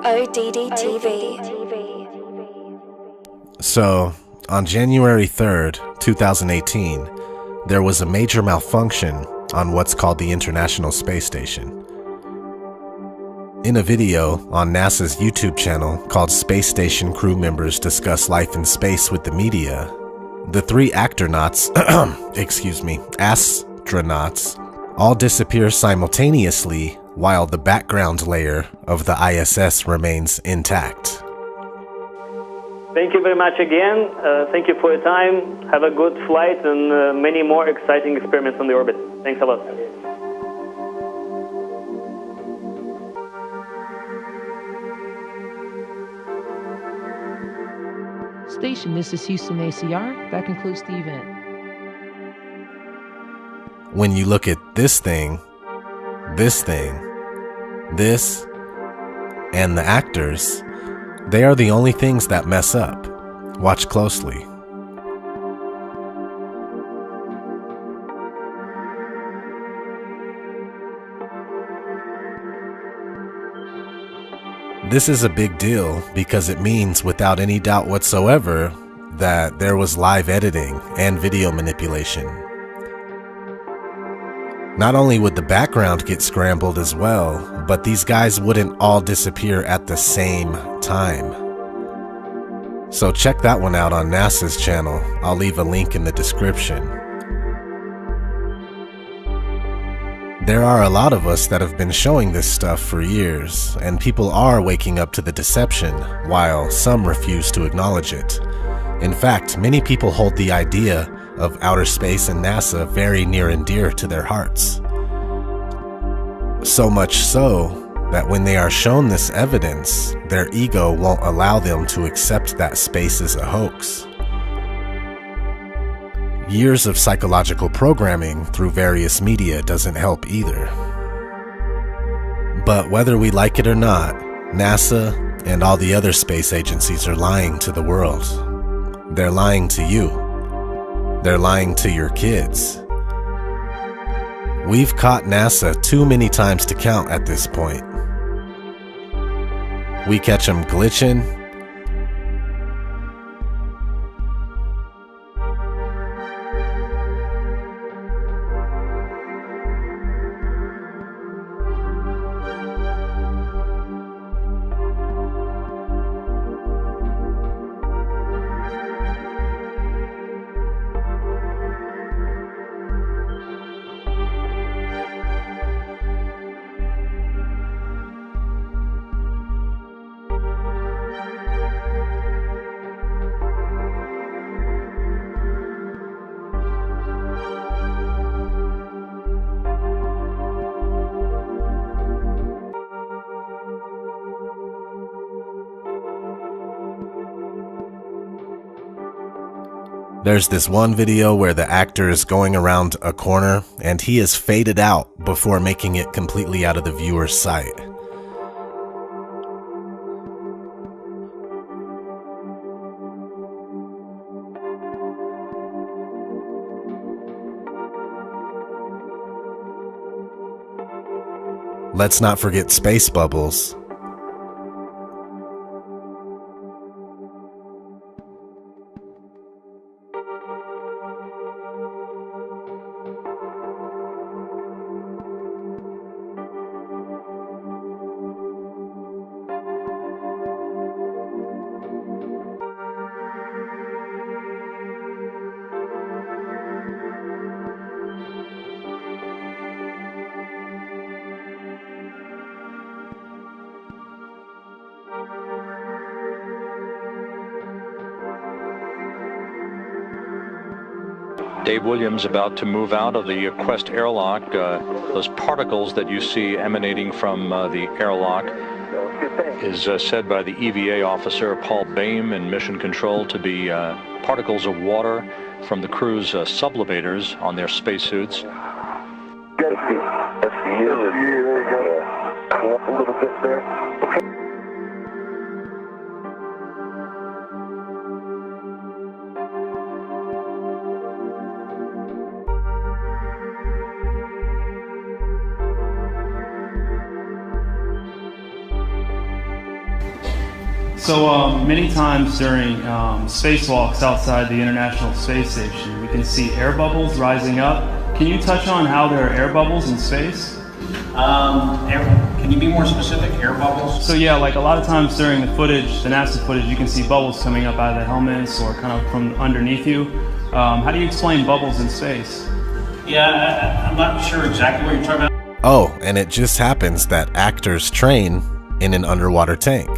ODD So, on January 3rd, 2018, there was a major malfunction on what's called the International Space Station. In a video on NASA's YouTube channel called Space Station Crew Members Discuss Life in Space with the Media, the three astronauts all disappear simultaneously while the background layer of the ISS remains intact. Thank you very much again. Thank you for your time. Have a good flight and many more exciting experiments on the orbit. Thanks a lot. Station, this is Houston ACR. That concludes the event. When you look at this thing, this, and the actors, they are the only things that mess up. Watch closely. This is a big deal because it means without any doubt whatsoever that there was live editing and video manipulation. Not only would the background get scrambled as well, but these guys wouldn't all disappear at the same time. So check that one out on NASA's channel. I'll leave a link in the description. There are a lot of us that have been showing this stuff for years, and people are waking up to the deception, while some refuse to acknowledge it. In fact, many people hold the idea of outer space and NASA very near and dear to their hearts. So much so that when they are shown this evidence, their ego won't allow them to accept that space is a hoax. Years of psychological programming through various media doesn't help either. But whether we like it or not, NASA and all the other space agencies are lying to the world. They're lying to you. They're lying to your kids. We've caught NASA too many times to count at this point. We catch them glitching, There's this one video where the actor is going around a corner and he is faded out before making it completely out of the viewer's sight. Let's not forget space bubbles. Dave Williams about to move out of the Quest airlock. Those particles that you see emanating from the airlock is said by the EVA officer Paul Baim in Mission Control to be particles of water from the crew's sublimators on their spacesuits. There you go. Come up a little bit there. Okay. So many times during spacewalks outside the International Space Station, we can see air bubbles rising up. Can you touch on how there are air bubbles in space? Can you be more specific? Air bubbles? So yeah, like a lot of times during the footage, the NASA footage, you can see bubbles coming up out of the helmets or kind of from underneath you. How do you explain bubbles in space? Yeah, I'm not sure exactly what you're talking about. Oh, and it just happens that actors train in an underwater tank.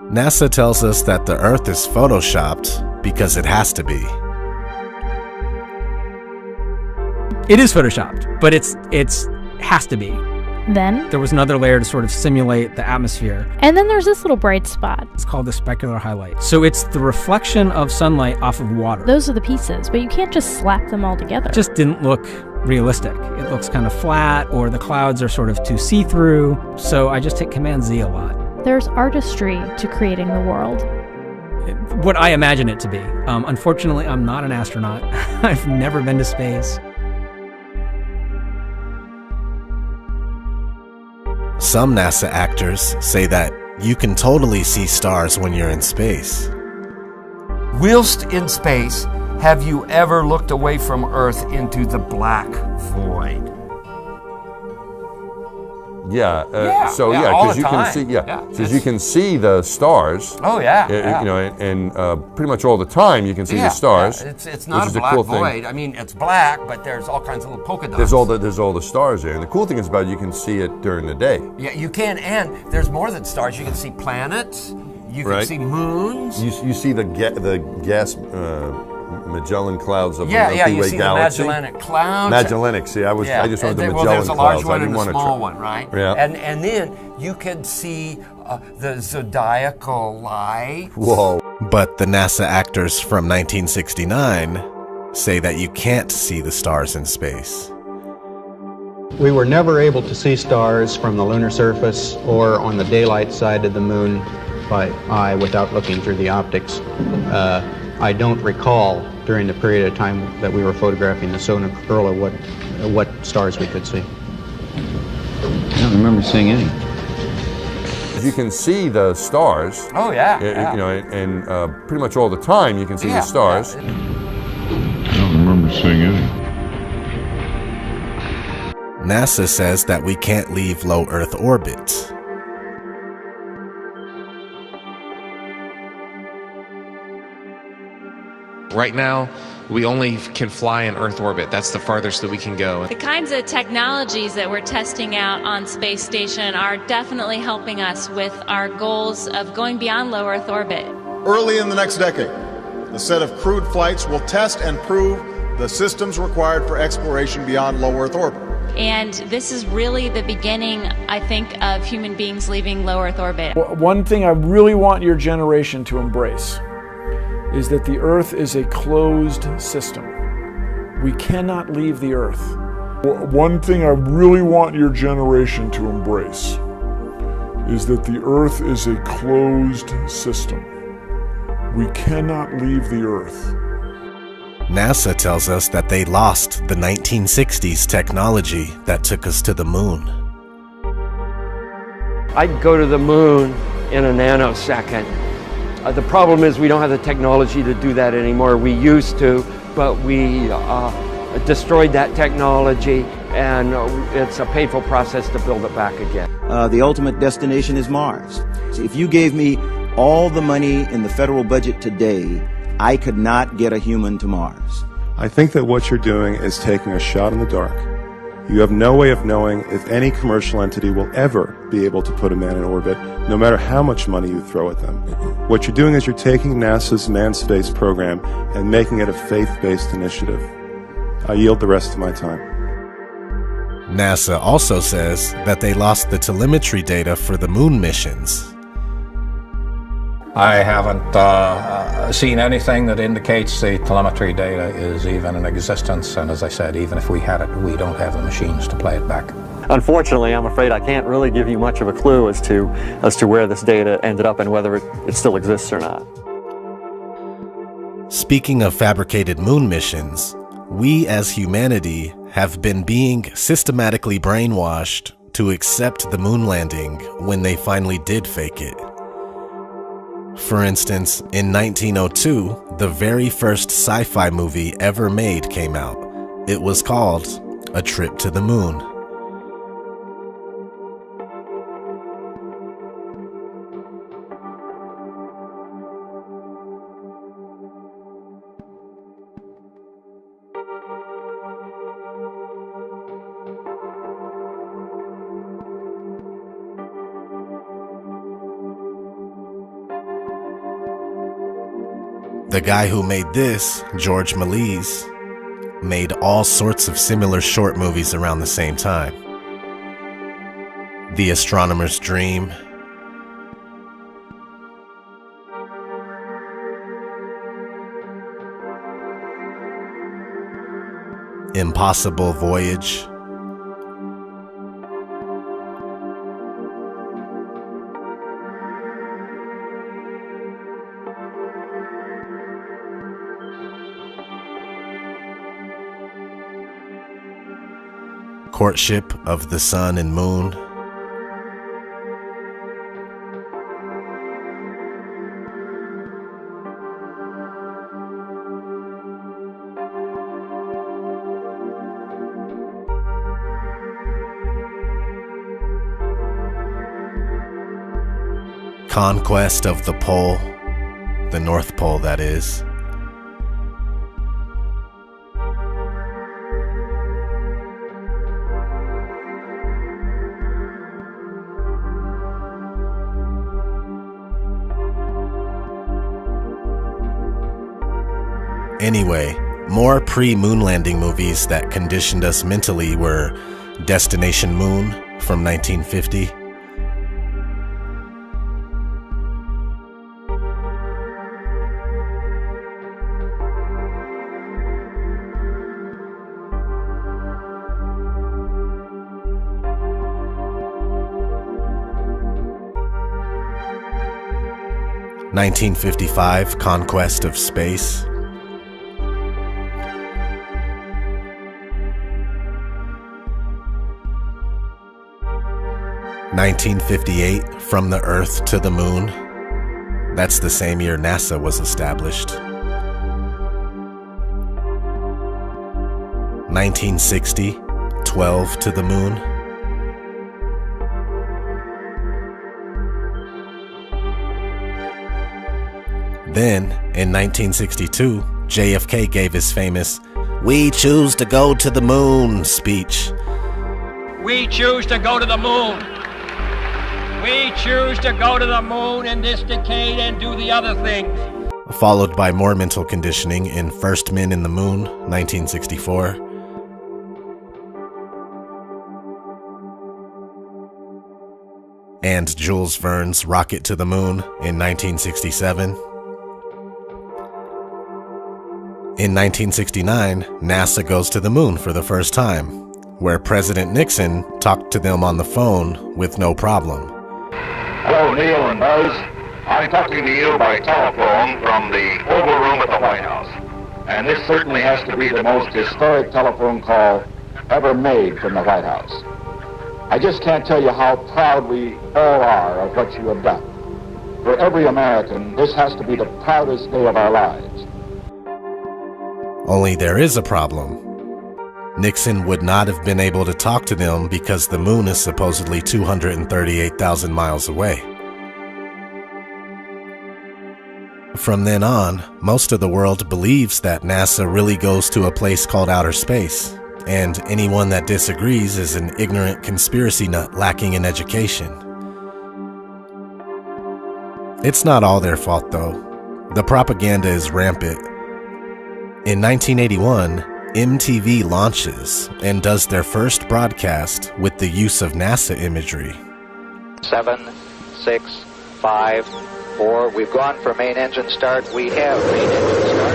NASA tells us that the Earth is photoshopped because it has to be. It is photoshopped, but it's has to be. Then There was another layer to sort of simulate the atmosphere. and then there's this little bright spot. It's called the specular highlight. So it's the reflection of sunlight off of water. Those are the pieces, but you can't just slap them all together. It just didn't look realistic. It looks kind of flat, or the clouds are sort of too see-through. So I just hit Command Z a lot. There's artistry to creating the world. What I imagine it to be. Unfortunately, I'm not an astronaut. I've never been to space. Some NASA actors say that you can totally see stars when you're in space. Whilst in space, have you ever looked away from Earth into the black void? Yeah. All because the you time. can see. Because you can see the stars. Oh yeah. You know, and pretty much all the time you can see the stars. Yeah. It's not which a is black cool void. thing. I mean, it's black, but there's all kinds of little polka dots. There's all the stars there, and the cool thing is about it, you can see it during the day. Yeah, you can, and there's more than stars. You can see planets. You can see moons. You see the gas Magellan clouds of the Milky you Way see galaxy. the Magellanic clouds. Magellanic. See, I just wanted the Magellan there's a large clouds. one I didn't and a want to small one, right? Yeah. And then you can see the zodiacal light. Whoa. But the NASA actors from 1969 say that you can't see the stars in space. We were never able to see stars from the lunar surface or on the daylight side of the moon by eye without looking through the optics. I don't recall during the period of time that we were photographing the solar corona what stars we could see. I don't remember seeing any. You can see the stars. Oh yeah. You know, and pretty much all the time you can see the stars. I don't remember seeing any. NASA says that we can't leave low Earth orbit. Right now, we only can fly in Earth orbit. That's the farthest that we can go. The kinds of technologies that we're testing out on Space Station are definitely helping us with our goals of going beyond low Earth orbit. Early in the next decade, a set of crewed flights will test and prove the systems required for exploration beyond low Earth orbit. And this is really the beginning, I think, of human beings leaving low Earth orbit. One thing I really want your generation to embrace is that the Earth is a closed system. We cannot leave the Earth. One thing I really want your generation to embrace is that the Earth is a closed system. We cannot leave the Earth. NASA tells us that they lost the 1960s technology that took us to the moon. I'd go to the moon in a nanosecond. The problem is we don't have the technology to do that anymore. We used to, but we destroyed that technology, and it's a painful process to build it back again. The ultimate destination is Mars. So if you gave me all the money in the federal budget today, I could not get a human to Mars. I think that what you're doing is taking a shot in the dark. You have no way of knowing if any commercial entity will ever be able to put a man in orbit, no matter how much money you throw at them. What you're doing is you're taking NASA's manned space program and making it a faith-based initiative. I yield the rest of my time. NASA also says that they lost the telemetry data for the moon missions. I haven't seen anything that indicates the telemetry data is even in existence, and as I said, even if we had it, we don't have the machines to play it back. Unfortunately, I'm afraid I can't really give you much of a clue as to where this data ended up and whether it still exists or not. Speaking of fabricated moon missions, we as humanity have been being systematically brainwashed to accept the moon landing when they finally did fake it. For instance, in 1902, the very first sci-fi movie ever made came out. It was called A Trip to the Moon. The guy who made this, George Méliès, made all sorts of similar short movies around the same time. The Astronomer's Dream, Impossible Voyage, Courtship of the Sun and Moon, Conquest of the Pole, the North Pole that is. Anyway, more pre-moon landing movies that conditioned us mentally were Destination Moon from 1950, (1955) Conquest of Space, 1958, From the Earth to the Moon. That's the same year NASA was established. 1960, 12 to the Moon. Then, in 1962, JFK gave his famous "We choose to go to the moon" speech. We choose to go to the moon. We choose to go to the moon in this decade and do the other things. Followed by more mental conditioning in First Men in the Moon, 1964. And Jules Verne's Rocket to the Moon in 1967. In 1969, NASA goes to the moon for the first time, where President Nixon talked to them on the phone with no problem. Hello, Neil and Buzz. I'm talking to you by telephone from the Oval Room at the White House. And this certainly has to be the most historic telephone call ever made from the White House. I just can't tell you how proud we all are of what you have done. For every American, this has to be the proudest day of our lives. Only there is a problem. Nixon would not have been able to talk to them because the moon is supposedly 238,000 miles away. From then on, most of the world believes that NASA really goes to a place called outer space, and anyone that disagrees is an ignorant conspiracy nut lacking in education. It's not all their fault though. The propaganda is rampant. In 1981, MTV launches and does their first broadcast with the use of NASA imagery. 7, 6, 5, 4. We've gone for main engine start. We have main engine start.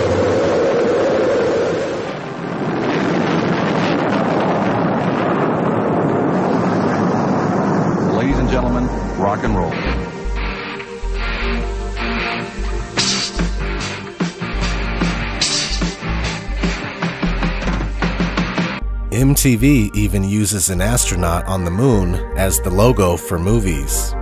Ladies and gentlemen, rock and roll. MTV even uses an astronaut on the moon as the logo for movies.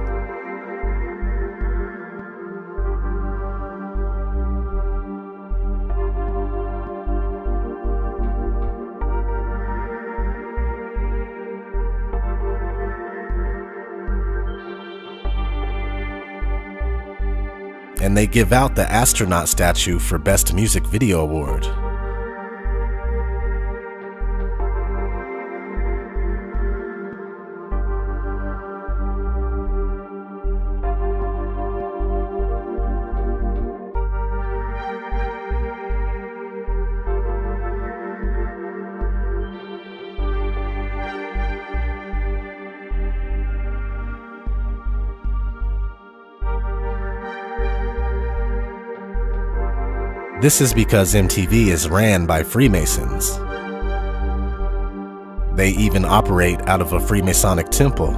And they give out the astronaut statue for Best Music Video Award. This is because MTV is ran by Freemasons. They even operate out of a Freemasonic temple.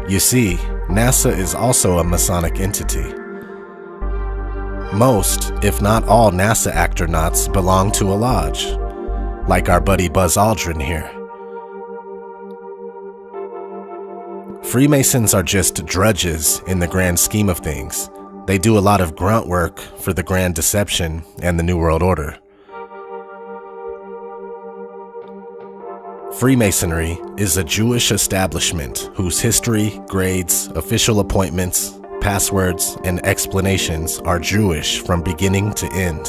You see, NASA is also a Masonic entity. Most, if not all, NASA astronauts belong to a lodge, like our buddy Buzz Aldrin here. Freemasons are just drudges in the grand scheme of things. They do a lot of grunt work for the Grand Deception and the New World Order. Freemasonry is a Jewish establishment whose history, grades, official appointments, passwords, and explanations are Jewish from beginning to end.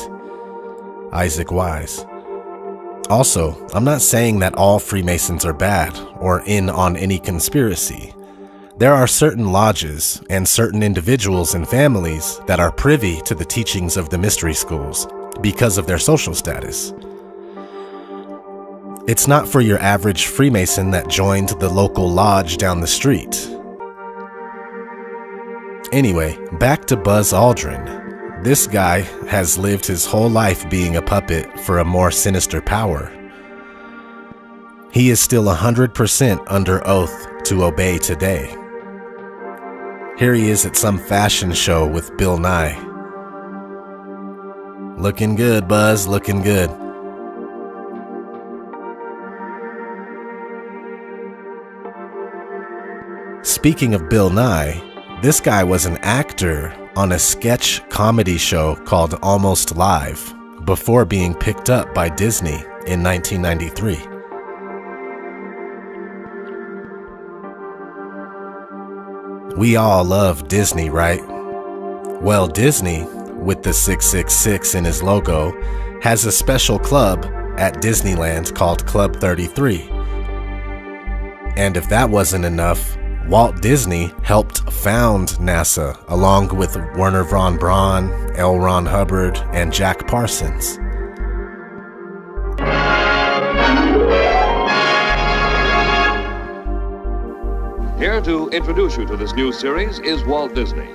Isaac Wise. Also, I'm not saying that all Freemasons are bad or in on any conspiracy. There are certain lodges and certain individuals and families that are privy to the teachings of the mystery schools because of their social status. It's not for your average Freemason that joined the local lodge down the street. Anyway, back to Buzz Aldrin. This guy has lived his whole life being a puppet for a more sinister power. He is still 100% under oath to obey today. Here he is at some fashion show with Bill Nye. Looking good, Buzz, looking good. Speaking of Bill Nye, this guy was an actor on a sketch comedy show called Almost Live before being picked up by Disney in 1993. We all love Disney, right? Well, Disney, with the 666 in his logo, has a special club at Disneyland called Club 33. And if that wasn't enough, Walt Disney helped found NASA along with Werner von Braun, L. Ron Hubbard, and Jack Parsons. Here to introduce you to this new series is Walt Disney.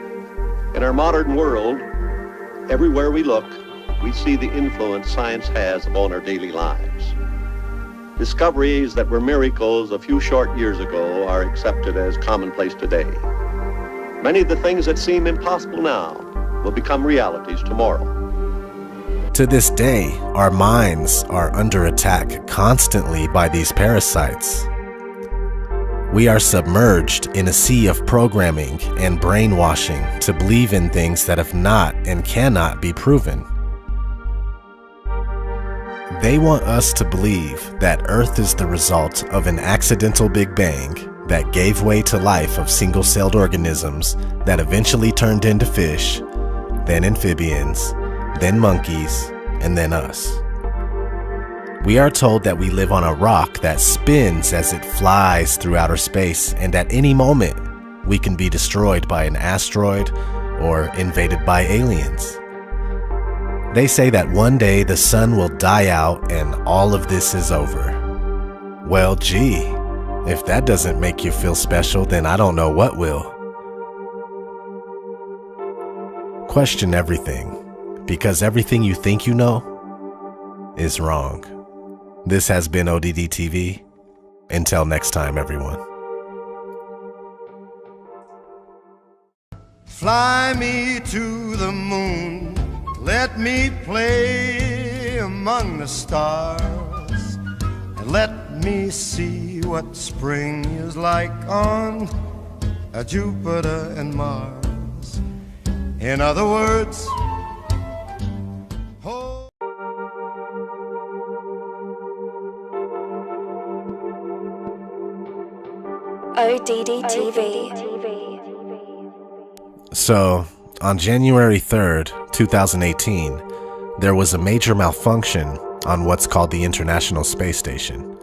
In our modern world, everywhere we look, we see the influence science has upon our daily lives. Discoveries that were miracles a few short years ago are accepted as commonplace today. Many of the things that seem impossible now will become realities tomorrow. To this day, our minds are under attack constantly by these parasites. We are submerged in a sea of programming and brainwashing to believe in things that have not and cannot be proven. They want us to believe that Earth is the result of an accidental Big Bang that gave way to life of single-celled organisms that eventually turned into fish, then amphibians, then monkeys, and then us. We are told that we live on a rock that spins as it flies through outer space, and at any moment we can be destroyed by an asteroid or invaded by aliens. They say that one day the sun will die out and all of this is over. Well, gee, if that doesn't make you feel special, then I don't know what will. Question everything, because everything you think you know is wrong. This has been ODD TV. Until next time, everyone. Fly me to the moon, let me play among the stars, and let me see what spring is like on Jupiter and Mars. In other words, ODD TV. So, on January 3rd, 2018, there was a major malfunction on what's called the International Space Station.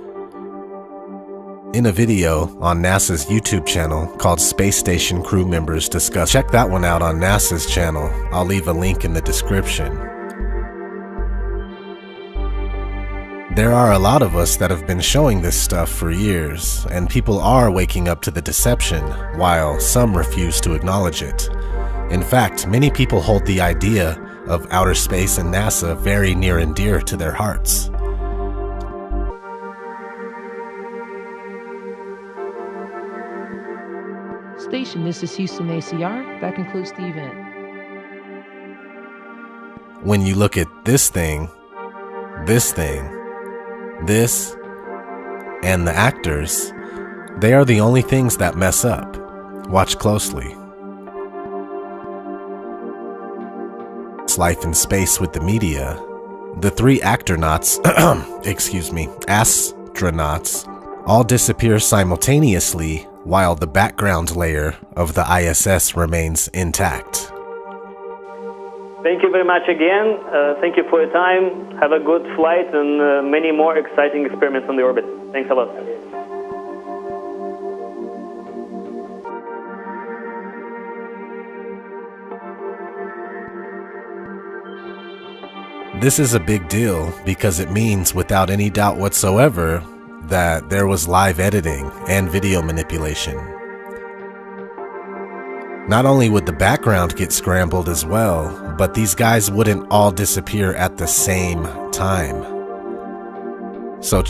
In a video on NASA's YouTube channel called Space Station Crew Members Discuss. Check that one out on NASA's channel. I'll leave a link in the description. There are a lot of us that have been showing this stuff for years, and people are waking up to the deception, while some refuse to acknowledge it. In fact, many people hold the idea of outer space and NASA very near and dear to their hearts. Station, this is Houston ACR. That concludes the event. When you look at this thing, this, and the actors, they are the only things that mess up. Watch closely. It's life in space with the media. The three astronauts, all disappear simultaneously while the background layer of the ISS remains intact. Thank you very much again. Thank you for your time. Have a good flight and many more exciting experiments on the orbit. Thanks a lot. This is a big deal because it means without any doubt whatsoever that there was live editing and video manipulation. Not only would the background get scrambled as well, but these guys wouldn't all disappear at the same time. So